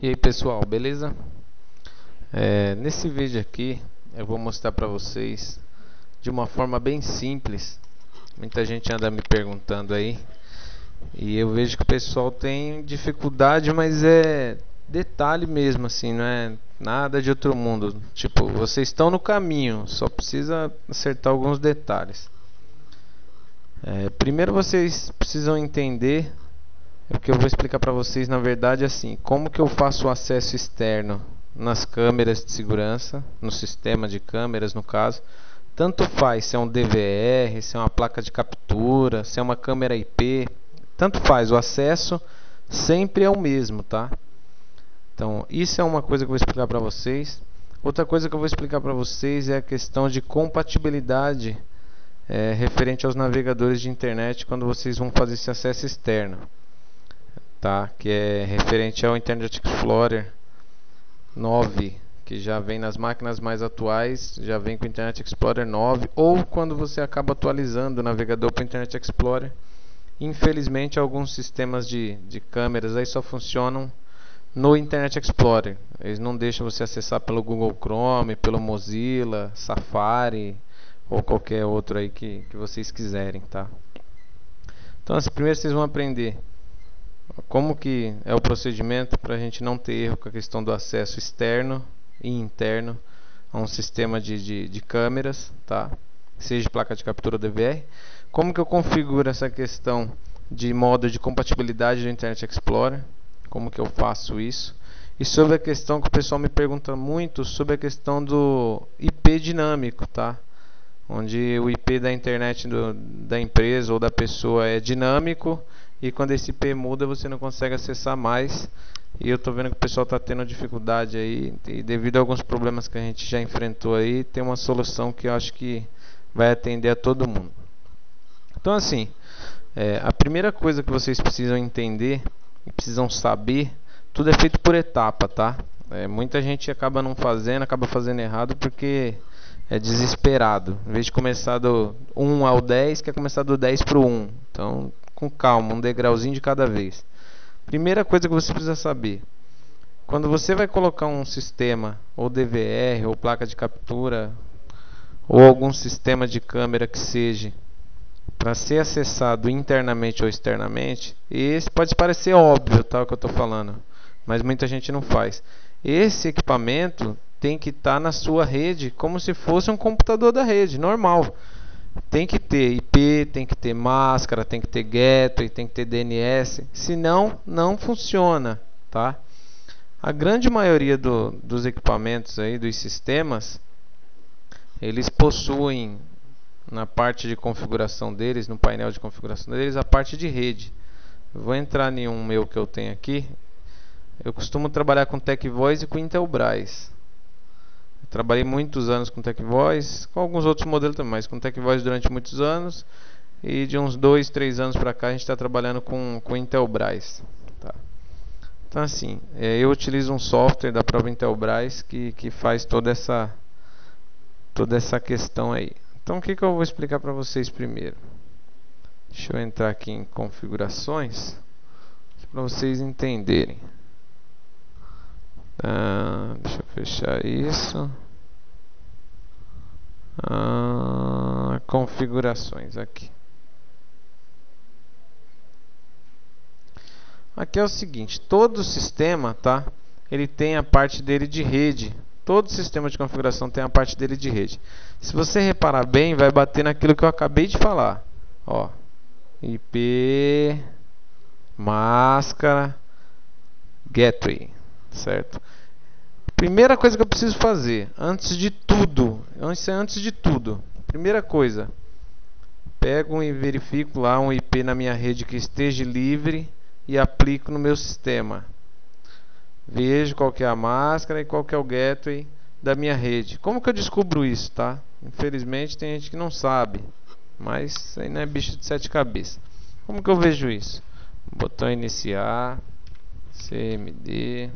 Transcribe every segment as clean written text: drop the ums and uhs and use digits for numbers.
E aí pessoal, beleza? Nesse vídeo aqui eu vou mostrar para vocês de uma forma bem simples. Muita gente anda me perguntando aí e eu vejo que o pessoal tem dificuldade, mas é detalhe mesmo assim, não é nada de outro mundo. Tipo, vocês estão no caminho, só precisa acertar alguns detalhes. Primeiro vocês precisam entender o que eu vou explicar para vocês, na verdade, assim, como que eu faço o acesso externo nas câmeras de segurança, no sistema de câmeras, no caso. Tanto faz se é um DVR, se é uma placa de captura, se é uma câmera IP, tanto faz, o acesso sempre é o mesmo, tá? Então, isso é uma coisa que eu vou explicar para vocês. Outra coisa que eu vou explicar para vocês é a questão de compatibilidade referente aos navegadores de internet quando vocês vão fazer esse acesso externo. Tá? Que é referente ao Internet Explorer 9, que já vem nas máquinas mais atuais, já vem com o Internet Explorer 9, ou quando você acaba atualizando o navegador para o Internet Explorer. Infelizmente, alguns sistemas de câmeras aí só funcionam no Internet Explorer. Eles não deixam você acessar pelo Google Chrome, pelo Mozilla, Safari ou qualquer outro aí que vocês quiserem, tá? Então, assim, primeiro vocês vão aprender como que é o procedimento para a gente não ter erro com a questão do acesso externo e interno a um sistema de câmeras, tá? Seja placa de captura ou DVR. Como que eu configuro essa questão de modo de compatibilidade do Internet Explorer? Como que eu faço isso? E sobre a questão que o pessoal me pergunta muito sobre a questão do IP dinâmico, tá? Onde o IP da internet da empresa ou da pessoa é dinâmico e quando esse IP muda você não consegue acessar mais. E eu estou vendo que o pessoal está tendo dificuldade aí e devido a alguns problemas que a gente já enfrentou aí, tem uma solução que eu acho que vai atender a todo mundo. Então assim, a primeira coisa que vocês precisam entender e precisam saber, tudo é feito por etapa, tá? Muita gente acaba não fazendo, acaba fazendo errado porque é desesperado. Em vez de começar do 1 ao 10, quer começar do 10 para o 1. Então, com calma, um degrauzinho de cada vez. Primeira coisa que você precisa saber: quando você vai colocar um sistema, ou DVR, ou placa de captura, ou algum sistema de câmera que seja, para ser acessado internamente ou externamente, esse pode parecer óbvio, tá, o que eu estou falando, mas muita gente não faz. Esse equipamento tem que estar na sua rede como se fosse um computador da rede, normal. Tem que ter IP, tem que ter máscara, tem que ter gateway, tem que ter DNS, senão não funciona, tá? A grande maioria dos equipamentos aí, dos sistemas, eles possuem na parte de configuração deles, no painel de configuração deles, a parte de rede. Eu vou entrar em um meu que eu tenho aqui. Eu costumo trabalhar com TechVoice e com Intelbras. Trabalhei muitos anos com TechVoice, com alguns outros modelos também, mas com TechVoice durante muitos anos. E de uns 2, 3 anos para cá a gente está trabalhando com Intelbras. Tá? Então assim, eu utilizo um software da própria Intelbras que faz toda essa questão aí. Então o que eu vou explicar para vocês primeiro? Deixa eu entrar aqui em configurações para vocês entenderem. Deixa eu fechar isso. Configurações aqui. Aqui é o seguinte: todo sistema, tá? Ele tem a parte dele de rede. Todo sistema de configuração tem a parte dele de rede. Se você reparar bem, vai bater naquilo que eu acabei de falar. Ó, IP, máscara, gateway, certo? Primeira coisa que eu preciso fazer, antes de tudo, primeira coisa, pego e verifico lá um IP na minha rede que esteja livre e aplico no meu sistema. Vejo qual que é a máscara e qual que é o gateway da minha rede. Como que eu descubro isso, tá? Infelizmente tem gente que não sabe, mas isso aí não é bicho de 7 cabeças. Como que eu vejo isso? Botão iniciar, CMD.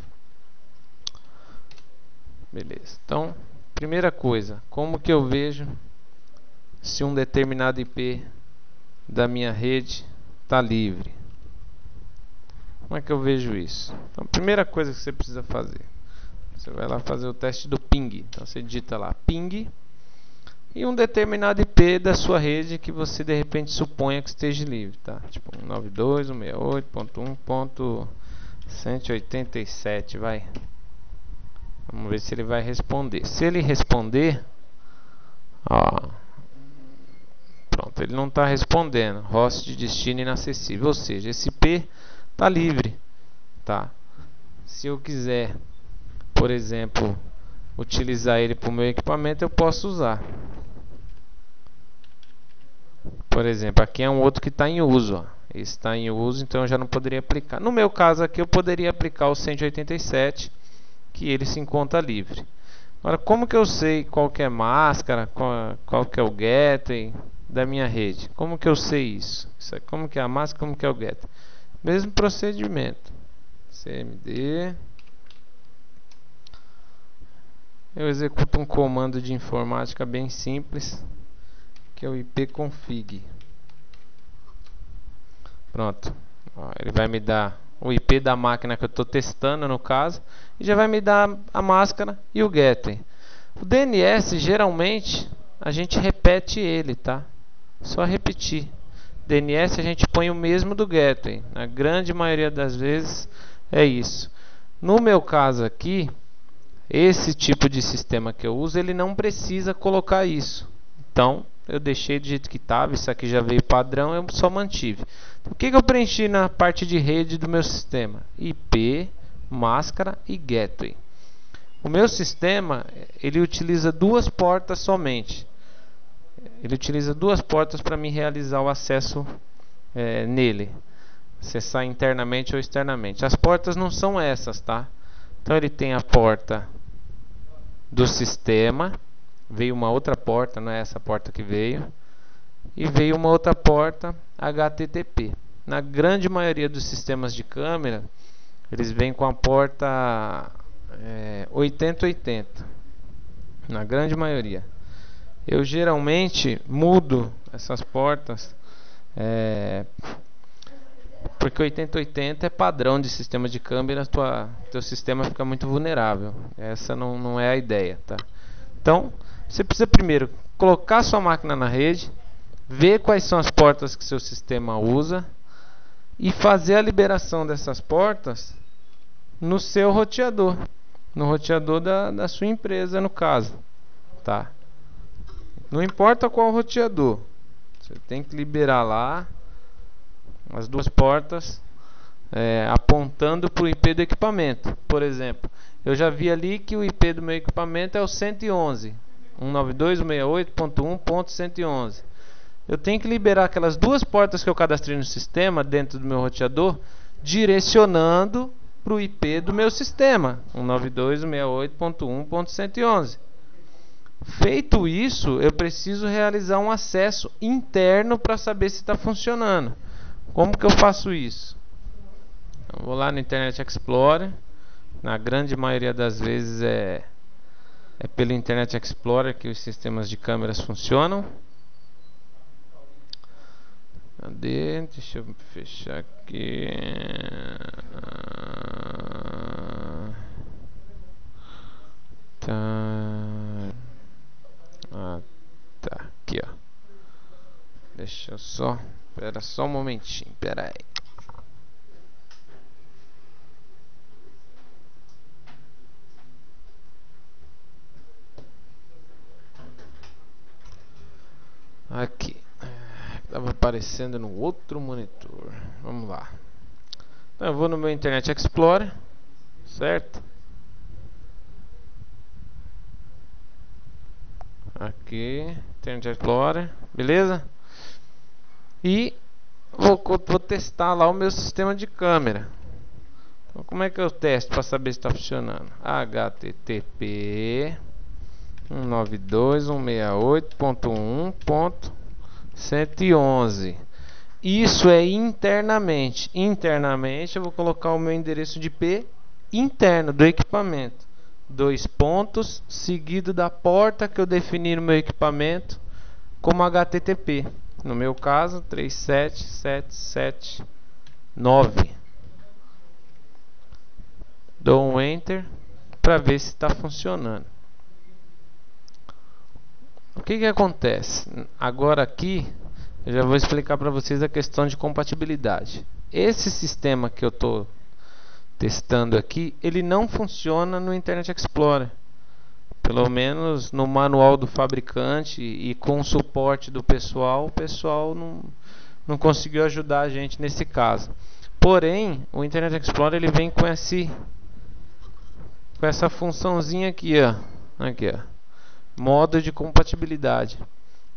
Beleza. Então, primeira coisa, como que eu vejo se um determinado IP da minha rede está livre? Como é que eu vejo isso? Então, a primeira coisa que você precisa fazer, você vai lá fazer o teste do ping. Então você digita lá ping e um determinado IP da sua rede que você de repente suponha que esteja livre, tá? Tipo 192.168.187, vai. Vamos ver se ele vai responder. Se ele responder, ó, pronto, ele não está respondendo. Host de destino inacessível, ou seja, esse IP está livre, tá? Se eu quiser, por exemplo, utilizar ele para o meu equipamento, eu posso usar. Por exemplo, aqui é um outro que está em uso, ó. Esse está em uso, então eu já não poderia aplicar. No meu caso aqui, eu poderia aplicar o 187, que ele se encontra livre. Agora, como que eu sei qual que é a máscara, qual que é o gateway da minha rede? Como que eu sei isso? Como que é a máscara, como que é o gateway? Mesmo procedimento. CMD. Eu executo um comando de informática bem simples, que é o ipconfig. Pronto. Ó, ele vai me dar o IP da máquina que eu estou testando, no caso, e já vai me dar a máscara e o gateway. O DNS, geralmente, a gente repete ele, tá? Só repetir. DNS a gente põe o mesmo do gateway. Na grande maioria das vezes é isso. No meu caso aqui, esse tipo de sistema que eu uso, ele não precisa colocar isso. Então, eu deixei do jeito que estava. Isso aqui já veio padrão, eu só mantive. O que eu preenchi na parte de rede do meu sistema? IP, máscara e gateway. O meu sistema, ele utiliza duas portas somente. Ele utiliza duas portas para me realizar o acesso nele. Acessar internamente ou externamente. As portas não são essas, tá? Então ele tem a porta do sistema. Veio uma outra porta, não é essa porta que veio. E veio uma outra porta HTTP. Na grande maioria dos sistemas de câmera, eles vêm com a porta 8080. Na grande maioria. Eu geralmente mudo essas portas, porque 8080 é padrão de sistema de câmera, teu sistema fica muito vulnerável. Essa não é a ideia, tá? Então, você precisa primeiro colocar sua máquina na rede, ver quais são as portas que seu sistema usa e fazer a liberação dessas portas no seu roteador, no roteador da sua empresa, no caso, tá? Não importa qual roteador, você tem que liberar lá as duas portas apontando para o IP do equipamento. Por exemplo, eu já vi ali que o IP do meu equipamento é o 111, 192.168.1.111. Eu tenho que liberar aquelas duas portas que eu cadastrei no sistema dentro do meu roteador, direcionando para o IP do meu sistema, 192.168.1.111. Feito isso, eu preciso realizar um acesso interno para saber se está funcionando. Como que eu faço isso? Eu vou lá no Internet Explorer. Na grande maioria das vezes é pelo Internet Explorer que os sistemas de câmeras funcionam. Cadê? Deixa eu fechar aqui. Tá. Aqui, ó. Deixa eu só. Espera só um momentinho. Espera aí. Aqui. Estava aparecendo no outro monitor. Vamos lá. Então, eu vou no meu Internet Explorer. Certo? Aqui. Internet Explorer. Beleza? E vou testar lá o meu sistema de câmera. Então, como é que eu testo para saber se está funcionando? HTTP 192.168.1.111. Isso é internamente. Internamente eu vou colocar o meu endereço de IP interno do equipamento. 2 pontos seguido da porta que eu defini no meu equipamento como HTTP. No meu caso, 37779. Dou um Enter para ver se está funcionando. O que acontece? Agora aqui eu já vou explicar para vocês a questão de compatibilidade. Esse sistema que eu estou testando aqui, ele não funciona no Internet Explorer. Pelo menos no manual do fabricante e com o suporte do pessoal, o pessoal não conseguiu ajudar a gente nesse caso. Porém, o Internet Explorer ele vem com essa funçãozinha aqui, ó. Aqui, ó. Modo de compatibilidade.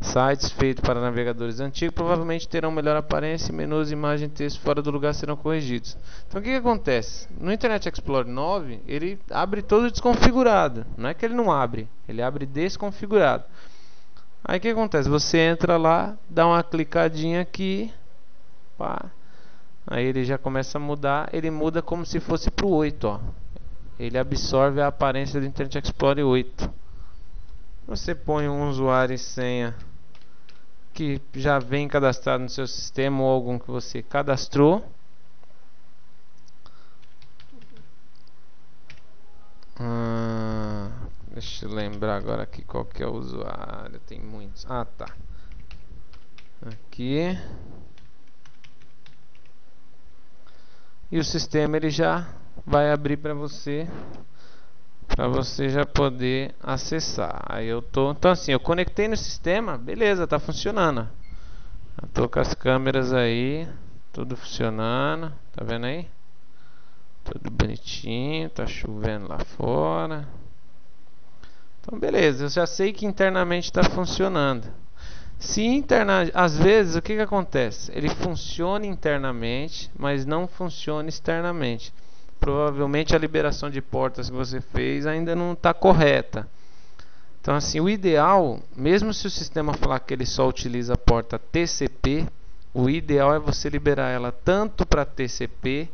Sites feitos para navegadores antigos provavelmente terão melhor aparência, menus, imagem e texto fora do lugar serão corrigidos. Então o que acontece? No Internet Explorer 9 ele abre todo desconfigurado. Não é que ele não abre, ele abre desconfigurado. Aí o que acontece? Você entra lá, dá uma clicadinha aqui, pá. Aí ele já começa a mudar. Ele muda como se fosse para o 8, ó. Ele absorve a aparência do Internet Explorer 8. Você põe um usuário e senha que já vem cadastrado no seu sistema ou algum que você cadastrou. Deixa eu lembrar agora aqui qual que é o usuário. Tem muitos. Ah, tá. Aqui. E o sistema ele já vai abrir para você já poder acessar. Aí eu tô, então assim, eu conectei no sistema, beleza, tá funcionando. Eu tô com as câmeras aí, tudo funcionando, tá vendo aí? Tudo bonitinho, tá chovendo lá fora. Então beleza, eu já sei que internamente está funcionando. Se às vezes o que acontece? Ele funciona internamente, mas não funciona externamente. Provavelmente a liberação de portas que você fez ainda não está correta. Então assim, o ideal, mesmo se o sistema falar que ele só utiliza a porta TCP, o ideal é você liberar ela tanto para TCP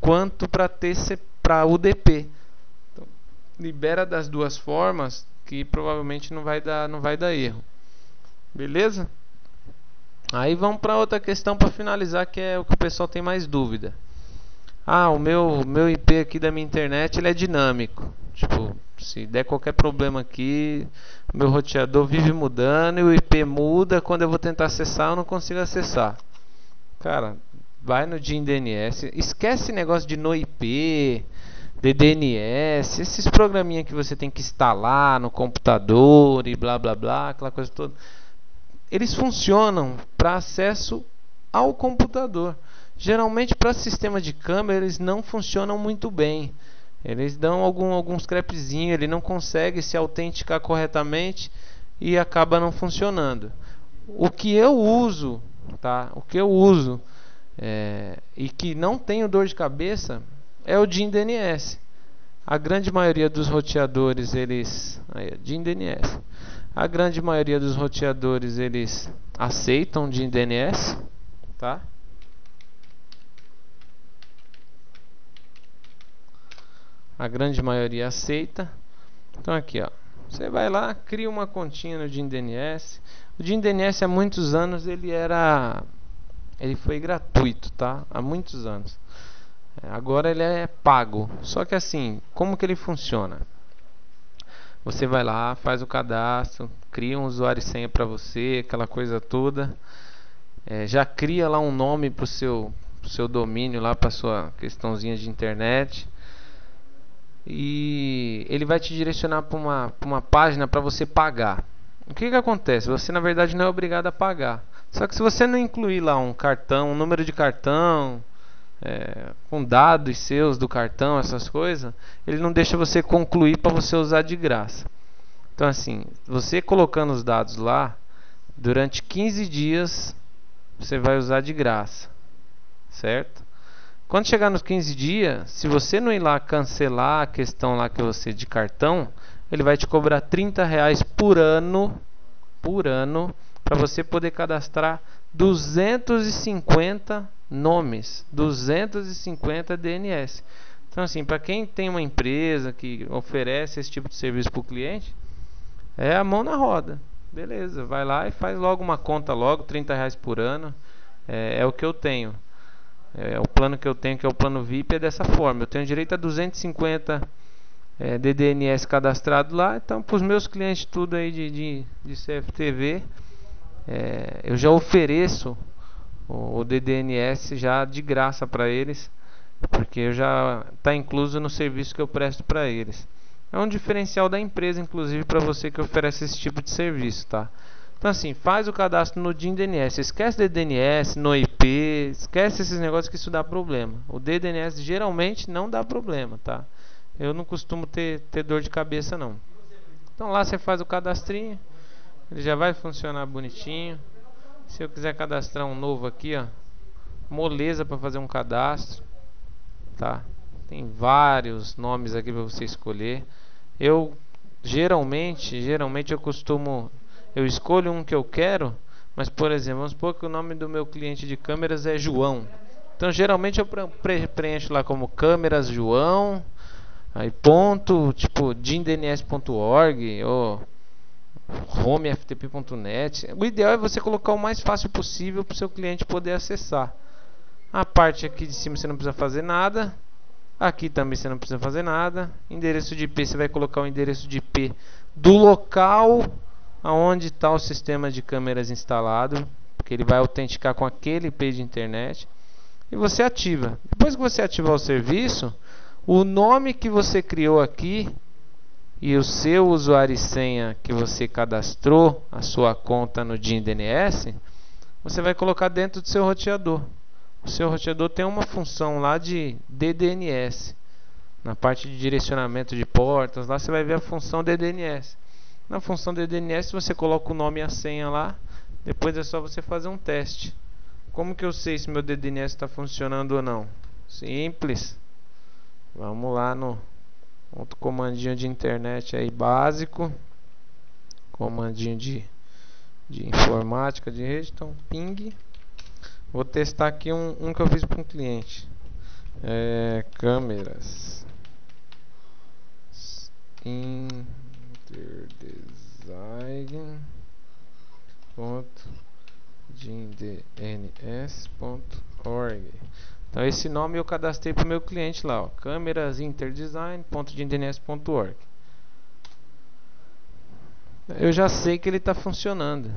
quanto para UDP. Então, libera das duas formas que provavelmente não vai dar erro. Beleza? Aí vamos para outra questão para finalizar, que é o que o pessoal tem mais dúvida. O meu IP aqui da minha internet ele é dinâmico. Tipo, se der qualquer problema aqui, meu roteador vive mudando e o IP muda. Quando eu vou tentar acessar, eu não consigo acessar. Cara, vai no DNS, esquece esse negócio de NoIP, DDNS, esses programinha que você tem que instalar no computador e blá blá blá, aquela coisa toda. Eles funcionam para acesso ao computador. Geralmente para sistema de câmera eles não funcionam muito bem. Eles dão alguns crapzinhos, ele não consegue se autenticar corretamente e acaba não funcionando. O que eu uso, tá? E que não tenho dor de cabeça é o DNS. A grande maioria dos roteadores DNS. A grande maioria dos roteadores eles aceitam DNS, tá? A grande maioria aceita. Então aqui, ó, você vai lá, cria uma continha no DNS. O DNS há muitos anos ele foi gratuito, tá? Há muitos anos. Agora ele é pago. Só que assim, como que ele funciona? Você vai lá, faz o cadastro, cria um usuário e senha para você, aquela coisa toda. Já cria lá um nome para o seu domínio, lá para sua questãozinha de internet. E ele vai te direcionar para uma página para você pagar. O que acontece? Você na verdade não é obrigado a pagar. Só que se você não incluir lá um cartão, um número de cartão, com dados seus do cartão, essas coisas, ele não deixa você concluir para você usar de graça. Então assim, você colocando os dados lá, durante 15 dias você vai usar de graça, certo? Quando chegar nos 15 dias, se você não ir lá cancelar a questão lá que você de cartão, ele vai te cobrar R$30 por ano para você poder cadastrar 250 nomes, 250 DNS. Então assim, para quem tem uma empresa que oferece esse tipo de serviço para o cliente, é a mão na roda. Beleza, vai lá e faz logo uma conta logo, R$30 por ano, é o que eu tenho. O plano que eu tenho, que é o plano VIP, é dessa forma. Eu tenho direito a 250 DDNS cadastrado lá. Então, para os meus clientes tudo aí de CFTV, eu já ofereço o DDNS já de graça para eles, porque já está incluso no serviço que eu presto para eles. É um diferencial da empresa, inclusive, para você que oferece esse tipo de serviço, tá? Então, assim, faz o cadastro no DIN DNS. Esquece DDNS, no IP, esquece esses negócios que isso dá problema. O DDNS geralmente não dá problema, tá? Eu não costumo ter dor de cabeça, não. Então, lá você faz o cadastrinho, ele já vai funcionar bonitinho. Se eu quiser cadastrar um novo aqui, ó, moleza para fazer um cadastro, tá? Tem vários nomes aqui para você escolher. Eu geralmente eu escolho um que eu quero, mas por exemplo, vamos supor que o nome do meu cliente de câmeras é João. Então geralmente eu preencho lá como câmeras João, aí ponto, tipo dindns.org ou homeftp.net. O ideal é você colocar o mais fácil possível para o seu cliente poder acessar. A parte aqui de cima você não precisa fazer nada. Aqui também você não precisa fazer nada. Endereço de IP, você vai colocar o endereço de IP do local aonde está o sistema de câmeras instalado, porque ele vai autenticar com aquele IP de internet. E você ativa. Depois que você ativar o serviço, o nome que você criou aqui e o seu usuário e senha que você cadastrou, a sua conta no DIN DNS, você vai colocar dentro do seu roteador. O seu roteador tem uma função lá de DDNS. Na parte de direcionamento de portas, lá você vai ver a função DDNS. Na função DDNS você coloca o nome e a senha lá. Depois é só você fazer um teste. Como que eu sei se meu DDNS está funcionando ou não? Simples. Vamos lá no outro comandinho de internet aí básico. Comandinho de informática de rede. Então ping. Vou testar aqui um que eu fiz para um cliente. Câmeras interddesign.dindns.org. Então esse nome eu cadastrei para o meu cliente lá, ó, câmerasinterddesign.dindns.org. Eu já sei que ele está funcionando.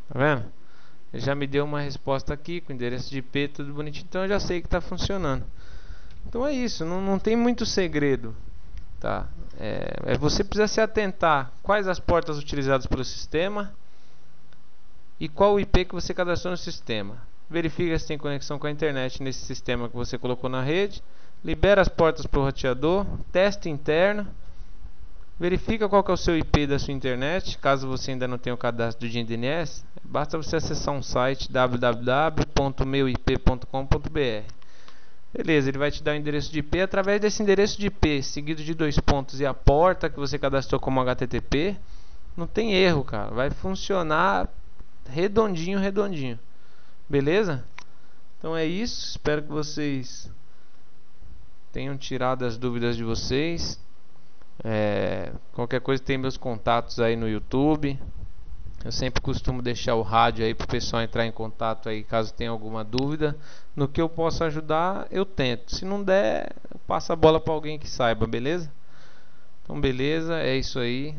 Tá vendo? Ele já me deu uma resposta aqui com endereço de IP, tudo bonitinho. Então eu já sei que está funcionando. Então é isso, não tem muito segredo, tá? Você precisa se atentar quais as portas utilizadas pelo sistema e qual o IP que você cadastrou no sistema. Verifica se tem conexão com a internet nesse sistema que você colocou na rede. Libera as portas para o roteador. Teste interno. Verifica qual que é o seu IP da sua internet. Caso você ainda não tenha o cadastro do DIN DNS, basta você acessar um site www.meuip.com.br. Beleza, ele vai te dar o endereço de IP. Através desse endereço de IP, seguido de 2 pontos e a porta que você cadastrou como HTTP, não tem erro, cara. Vai funcionar redondinho, redondinho. Beleza? Então é isso. Espero que vocês tenham tirado as dúvidas de vocês. Qualquer coisa tem meus contatos aí no YouTube. Eu sempre costumo deixar o rádio aí para o pessoal entrar em contato aí caso tenha alguma dúvida. No que eu possa ajudar, eu tento. Se não der, eu passo a bola para alguém que saiba, beleza? Então beleza, é isso aí.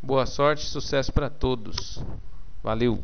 Boa sorte, sucesso para todos. Valeu!